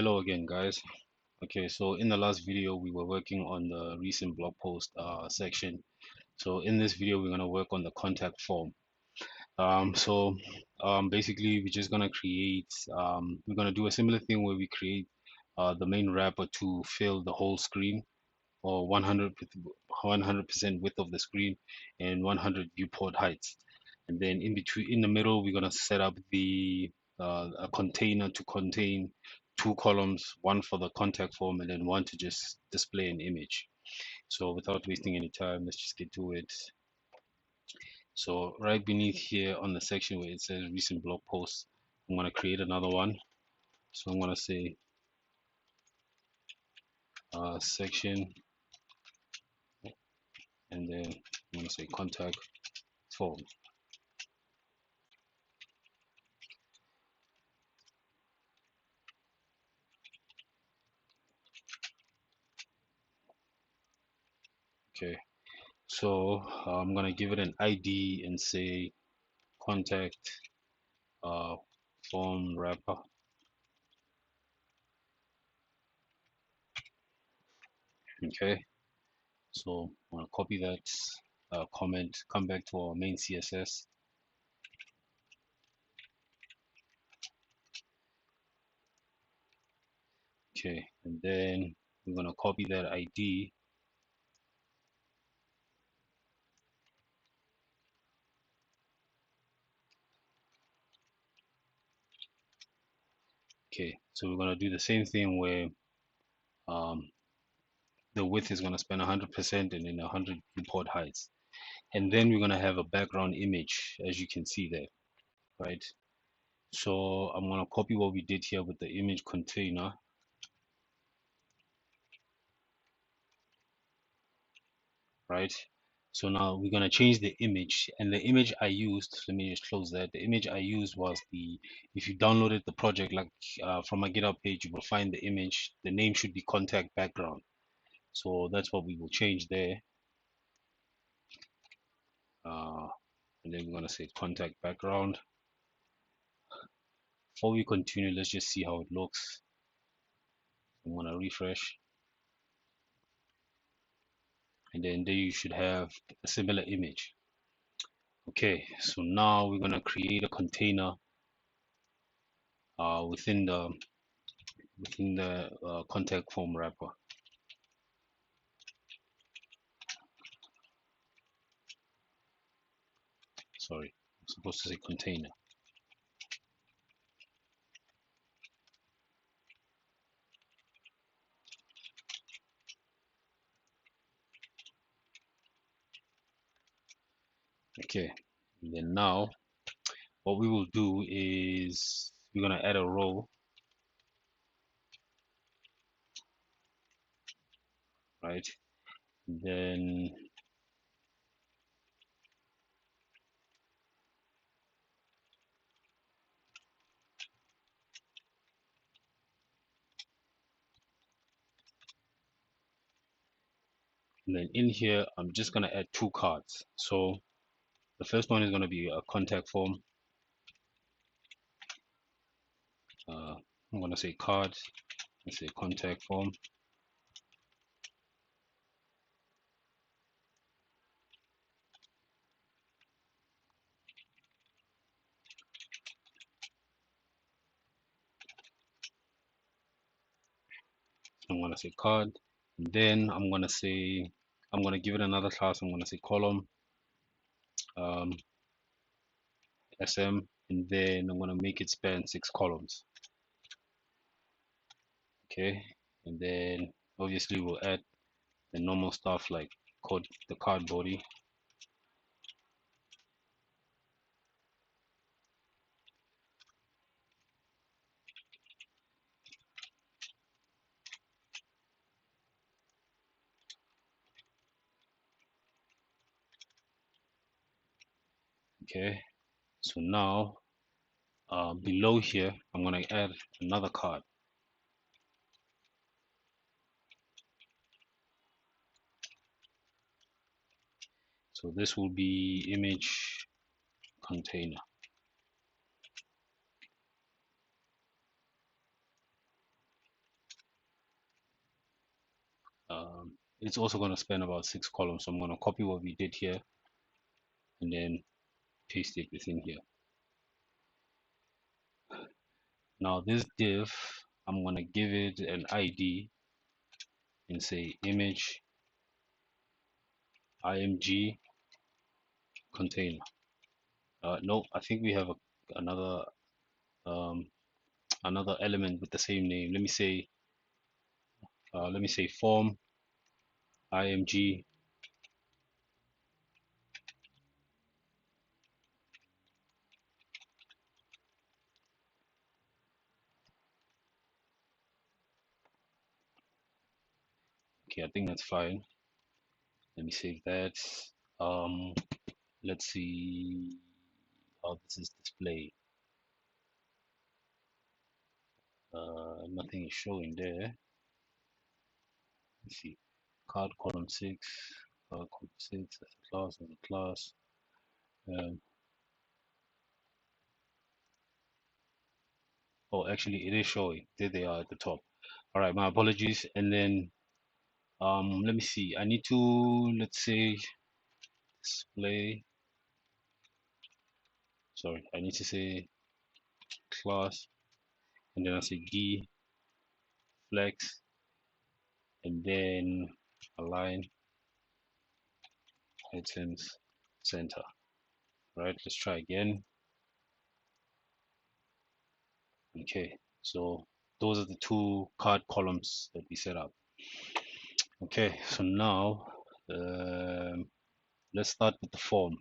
Hello again, guys. Okay, so in the last video, we were working on the recent blog post section. So in this video, we're going to work on the contact form. Basically, we're just going to we're going to do a similar thing where we create the main wrapper to fill the whole screen or 100% width of the screen and 100 viewport heights. And then in the middle, we're going to set up a container to contain two columns, one for the contact form and then one to just display an image. So without wasting any time, let's just get to it. So right beneath here on the section where it says recent blog posts, I'm going to create another one. So I'm going to say section, and then I'm going to say contact form. Okay, so I'm going to give it an ID and say contact form wrapper. Okay, so I'm going to copy that comment, come back to our main CSS. Okay, and then we're going to copy that ID. Okay, so we're going to do the same thing where the width is going to span 100% and then 100 viewport heights. And then we're going to have a background image, as you can see there, right? So I'm going to copy what we did here with the image container. Right? So now we're going to change the image, and the image I used, let me just close that. The image I used was if you downloaded the project like from my GitHub page, you will find the image. The name should be contact background. So that's what we will change there. And then we're going to say contact background. Before we continue, let's just see how it looks. I'm going to refresh. And then there you should have a similar image. Okay, so now we're going to create a container within the contact form wrapper. Sorry, I'm supposed to say container. Okay, and then now what we will do is we're going to add a row, right? And then in here, I'm just going to add two cards. So the first one is going to be a contact form. I'm going to say card, let's say contact form. I'm going to say card. And then I'm going to give it another class. I'm going to say column, SM, and then I'm going to make it span 6 columns. Okay, and then obviously we'll add the normal stuff like the card body. Okay, so now below here I'm going to add another card. So this will be image container. It's also going to span about 6 columns. So I'm going to copy what we did here and then paste it within here. Now this div, I'm going to give it an ID and say image img container. No, I think we have another um, another element with the same name. Let me say form img. Okay, I think that's fine. Let me save that. Um, let's see how this is displayed. Nothing is showing there. Let's see. Card column 6, card column 6, that's a class and a class. Oh, actually, it is showing. There they are at the top. All right, my apologies. And then let me see. I need to, let's say, display. Sorry, I need to say class, and then I say d flex, and then align items center. All right, let's try again. Okay, so those are the two card columns that we set up. Okay, so now let's start with the form.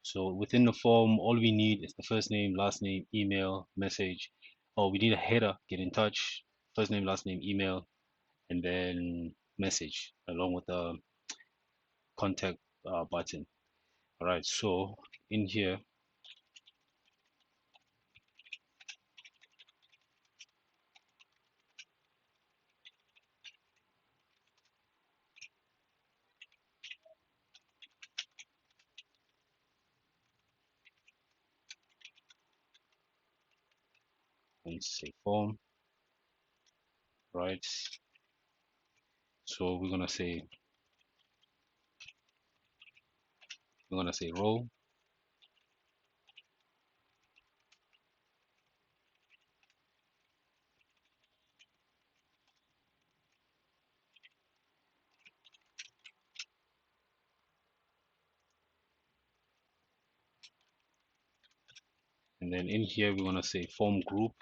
So within the form, all we need is the first name, last name, email, message. Oh, we need a header, get in touch, first name, last name, email, and then message along with the contact button. All right, so in here, let's say form, right? So we're gonna say row, and then in here we're gonna say form group,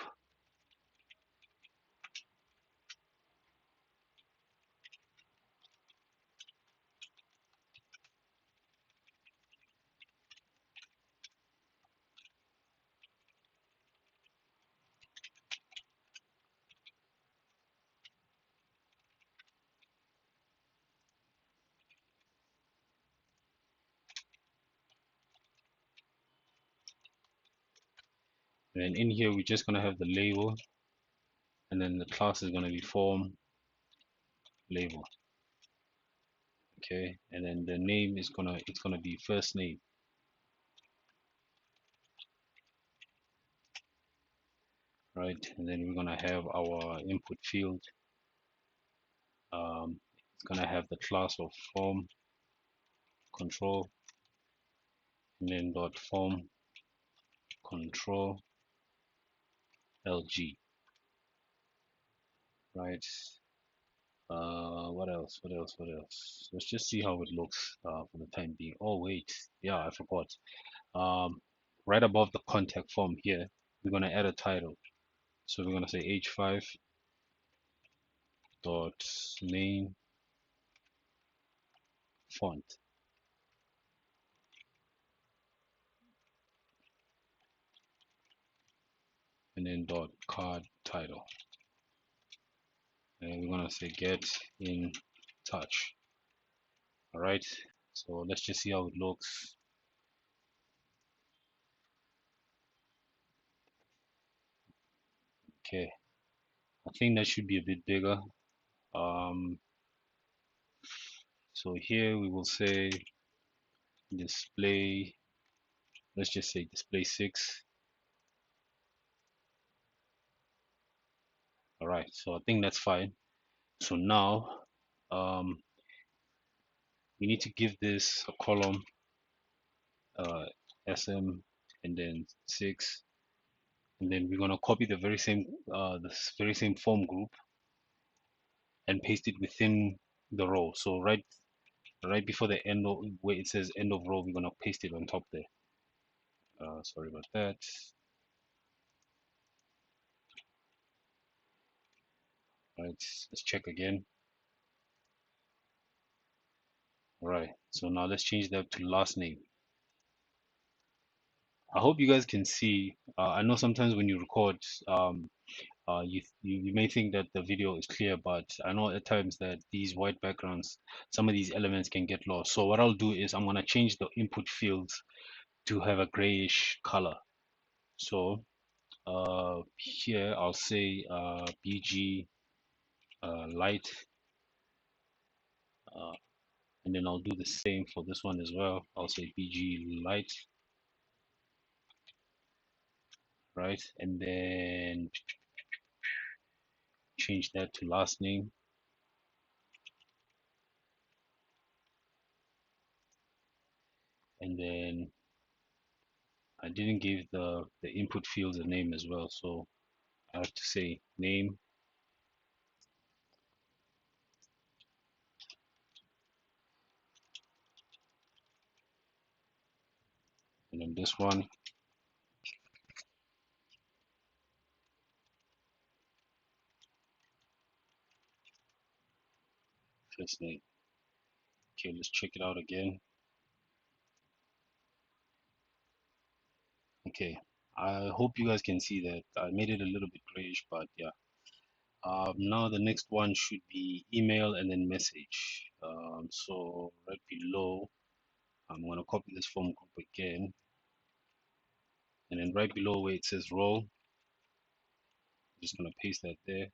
and then in here we're just gonna have the label, and then the class is gonna be form label. Okay, and then the name is gonna be first name, right? And then we're gonna have our input field. It's gonna have the class of form control, and then dot form control lg, right? What else? What else? What else? Let's just see how it looks for the time being. Oh wait, yeah, I forgot. Um, right above the contact form here, we're gonna add a title. So we're gonna say h5 dot main font, and then dot card title, and we're gonna say get in touch. All right. So let's just see how it looks. Okay. I think that should be a bit bigger. Um, so here we will say display, let's just say display 6. All right, so I think that's fine. So now we need to give this a column, sm, and then 6, and then we're gonna copy the very same form group and paste it within the row. So right before the end of where it says end of row, we're gonna paste it on top there. Sorry about that. Right, let's check again. All right, so now let's change that to last name. I hope you guys can see. I know sometimes when you record, you may think that the video is clear, but I know at times that these white backgrounds, some of these elements can get lost. So what I'll do is I'm gonna change the input fields to have a grayish color. So here I'll say BG light, and then I'll do the same for this one as well. I'll say BG light, right? And then change that to last name. And then I didn't give the input fields a name as well, so I have to say name, and then this one first name. Okay, let's check it out again. Okay, I hope you guys can see that I made it a little bit grayish, but yeah. Now the next one should be email and then message. So right below, I'm gonna copy this form group again, and then right below where it says role, I'm just gonna paste that there.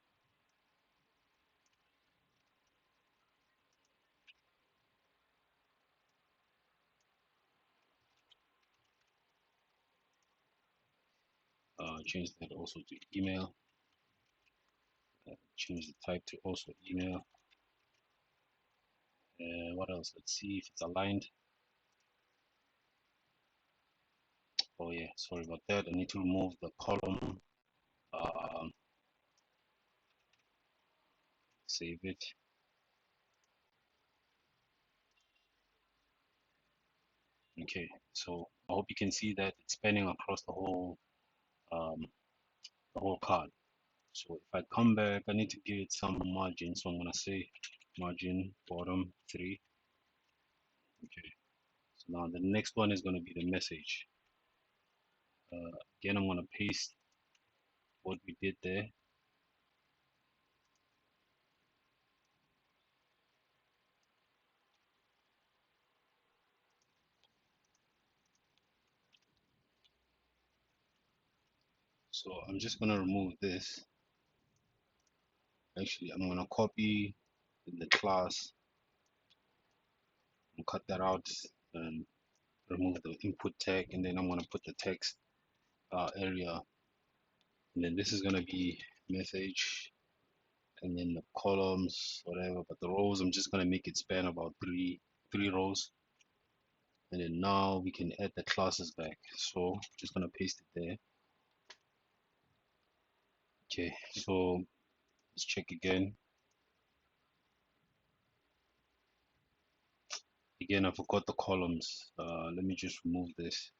Change that also to email. Change the type to also email. What else? Let's see if it's aligned. Oh yeah, sorry about that. I need to remove the column. Um, Save it. Okay, so I hope you can see that it's spanning across um, the whole card. So if I come back, I need to give it some margin. So I'm gonna say margin bottom 3. Okay. So now the next one is gonna be the message. Again, I'm gonna paste what we did there. So I'm just gonna remove this. Actually, I'm gonna copy the class and cut that out and remove the input tag, and then I'm gonna put the text area, and then this is gonna be message, and then the columns, whatever. But the rows, I'm just gonna make it span about three rows, and then now we can add the classes back. So just gonna paste it there. Okay, so let's check again. Again, I forgot the columns. Let me just remove this.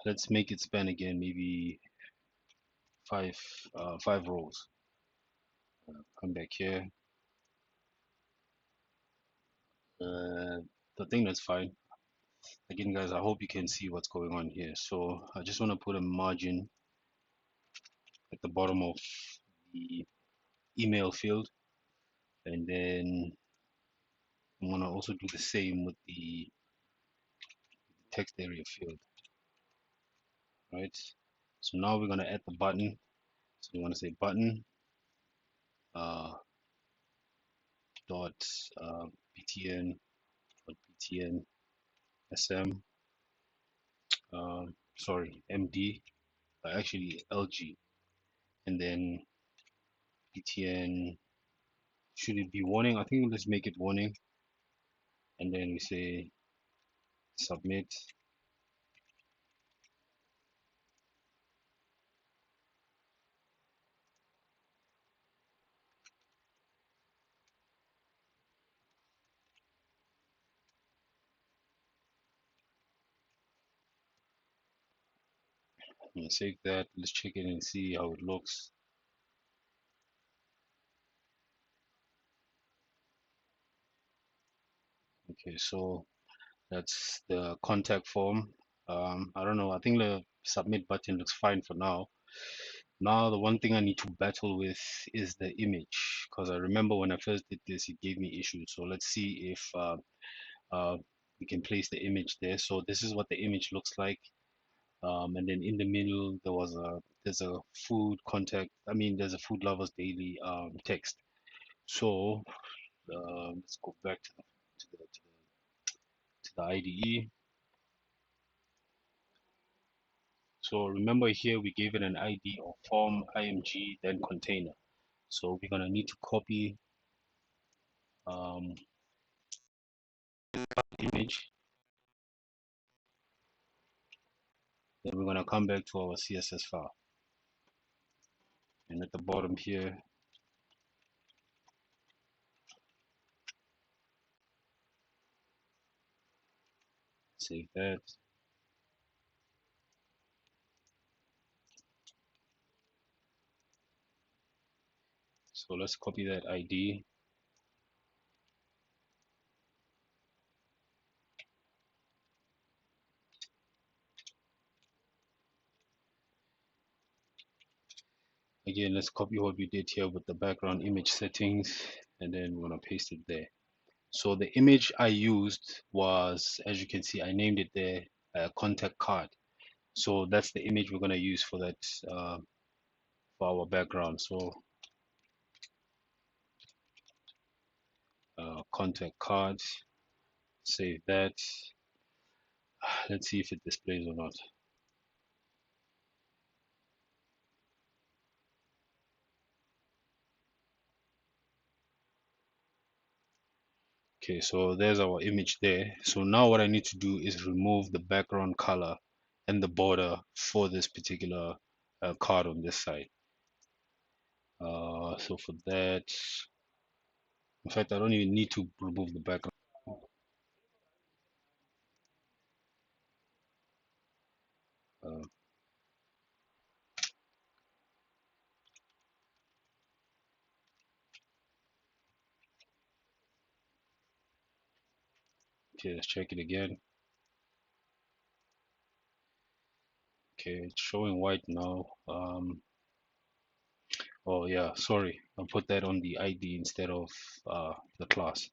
Let's make it span again, maybe five rows. Come back here. The thing that's fine. Again, guys, I hope you can see what's going on here. So I just want to put a margin at the bottom of the email field, and then I'm going to also do the same with the text area field, right? So now we're going to add the button. So we want to say button uh, dot btn dot btn sm sorry md actually lg, and then btn, should it be warning? I think let's make it warning, and then we say submit. And save that. Let's check it and see how it looks. Okay, so that's the contact form. I don't know, I think the submit button looks fine for now. Now the one thing I need to battle with is the image, because I remember when I first did this it gave me issues. So let's see if uh, we can place the image there. So this is what the image looks like. And then in the middle there's a food contact, I mean there's a food lovers daily text. So let's go back to the IDE. So remember here we gave it an ID of form img then container. So we're gonna need to copy um, image, then we're gonna come back to our CSS file, and at the bottom here save that. So let's copy that ID. Again, let's copy what we did here with the background image settings, and then we're gonna paste it there. So the image I used was, as you can see, I named it there, contact card. So that's the image we're gonna use for that for our background. So contact cards, save that. Let's see if it displays or not. Okay, so there's our image there. So now what I need to do is remove the background color and the border for this particular card on this side. So for that, in fact, I don't even need to remove the background. Uh, okay, let's check it again. Okay, it's showing white now. Oh yeah, sorry, I put that on the ID instead of the class.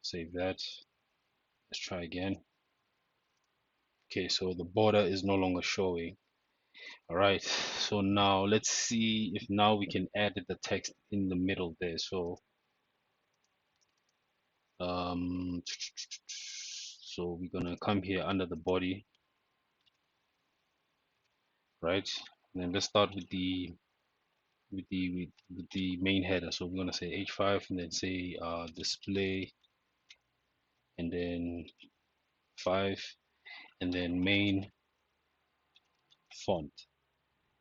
Save that. Let's try again. Okay, so the border is no longer showing. All right, so now let's see if now we can add the text in the middle there. So so we're gonna come here under the body, right? And then let's start with the with the main header. So we're gonna say h5 and then say display and then 5 and then main font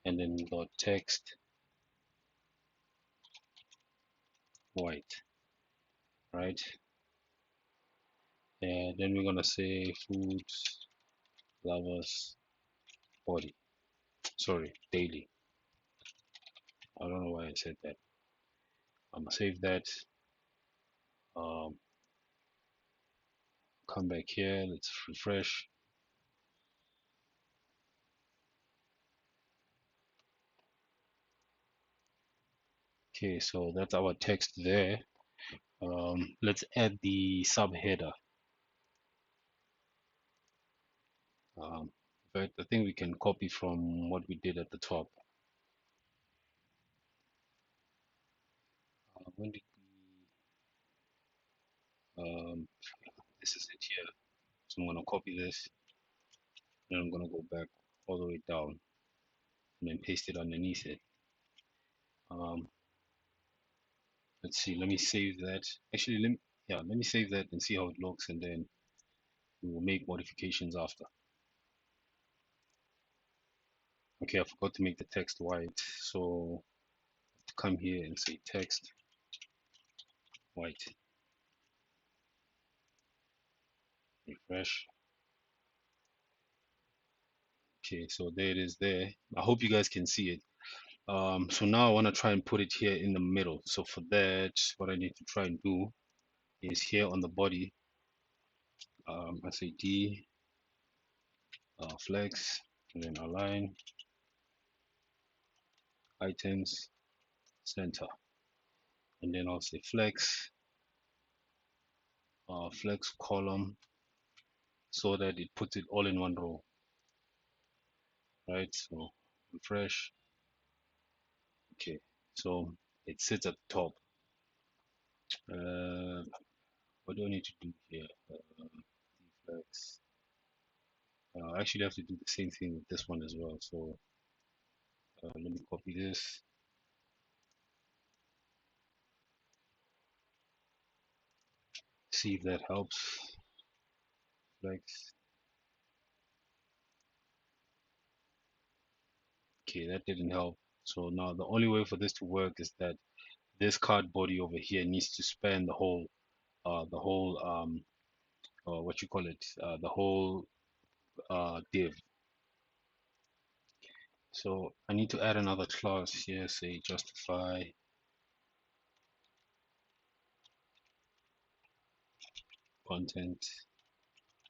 and then dot text white, right? And then we're gonna say food lovers body, sorry, daily. I don't know why I said that. I'm gonna save that. um, Come back here, let's refresh. Okay, so that's our text there. Let's add the subheader. But I think we can copy from what we did at the top. When did we, this is it here. So I'm gonna copy this. and I'm gonna go back all the way down and then paste it underneath it. Um, let's see, let me save that. Actually, let me save that and see how it looks, and then we will make modifications after. Okay, I forgot to make the text white, so to come here and say text white, refresh. Okay, so there it is there. I hope you guys can see it. So now I want to try and put it here in the middle. So for that, what I need to try and do is here on the body, I say D flex, and then align items center, and then I'll say flex, flex column, so that it puts it all in one row, right? So refresh. Okay, so it sits at the top. What do I need to do here? Flex. I actually have to do the same thing with this one as well. So let me copy this. See if that helps. Flex. Okay, that didn't help. So now the only way for this to work is that this card body over here needs to span the whole what you call it, the whole div. So I need to add another class here, say justify content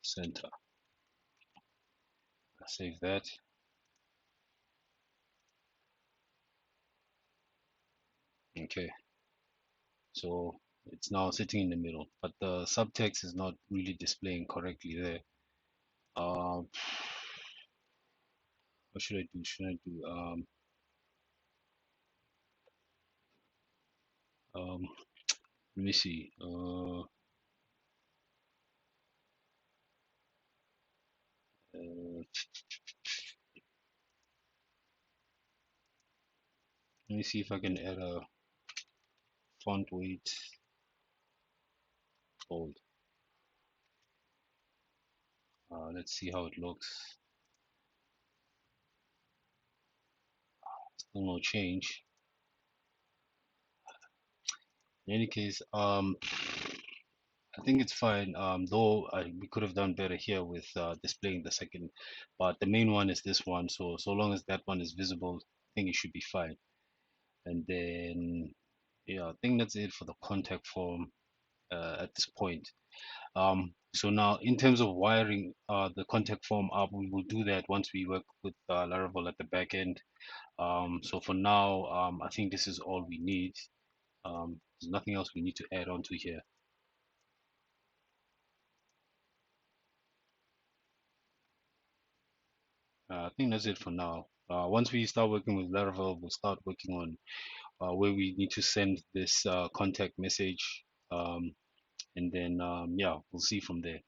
center. Save that. Okay, so it's now sitting in the middle, but the subtext is not really displaying correctly there. What should I do? Should I do um let me see. Let me see if I can add a font weight bold. Let's see how it looks. Still no change. In any case, I think it's fine. Though we could have done better here with displaying the second, but the main one is this one. So long as that one is visible, I think it should be fine. And then yeah, I think that's it for the contact form at this point. So now in terms of wiring the contact form up, we will do that once we work with Laravel at the back end. So for now, I think this is all we need. There's nothing else we need to add on to here. I think that's it for now. Once we start working with Laravel, we'll start working on where we need to send this contact message. And then, yeah, we'll see from there.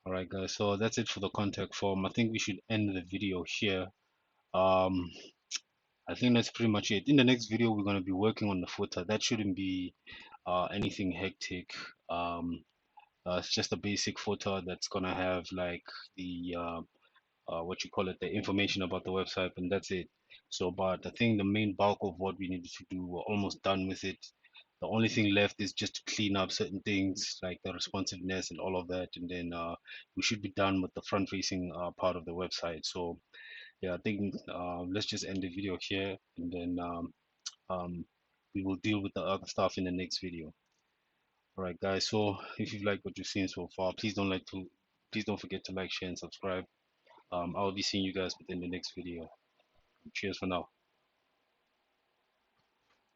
All right, guys. So that's it for the contact form. I think we should end the video here. Um, I think that's pretty much it. In the next video, we're going to be working on the footer. That shouldn't be anything hectic. It's just a basic footer that's going to have like the what you call it, the information about the website, and that's it. So, but I think the main bulk of what we needed to do, we're almost done with it. The only thing left is just to clean up certain things like the responsiveness and all of that, and then we should be done with the front-facing part of the website. So, yeah, I think let's just end the video here, and then um, we will deal with the other stuff in the next video. All right, guys. So, if you've liked what you've seen so far, please don't forget to like, share, and subscribe. I'll be seeing you guys within the next video. Cheers for now.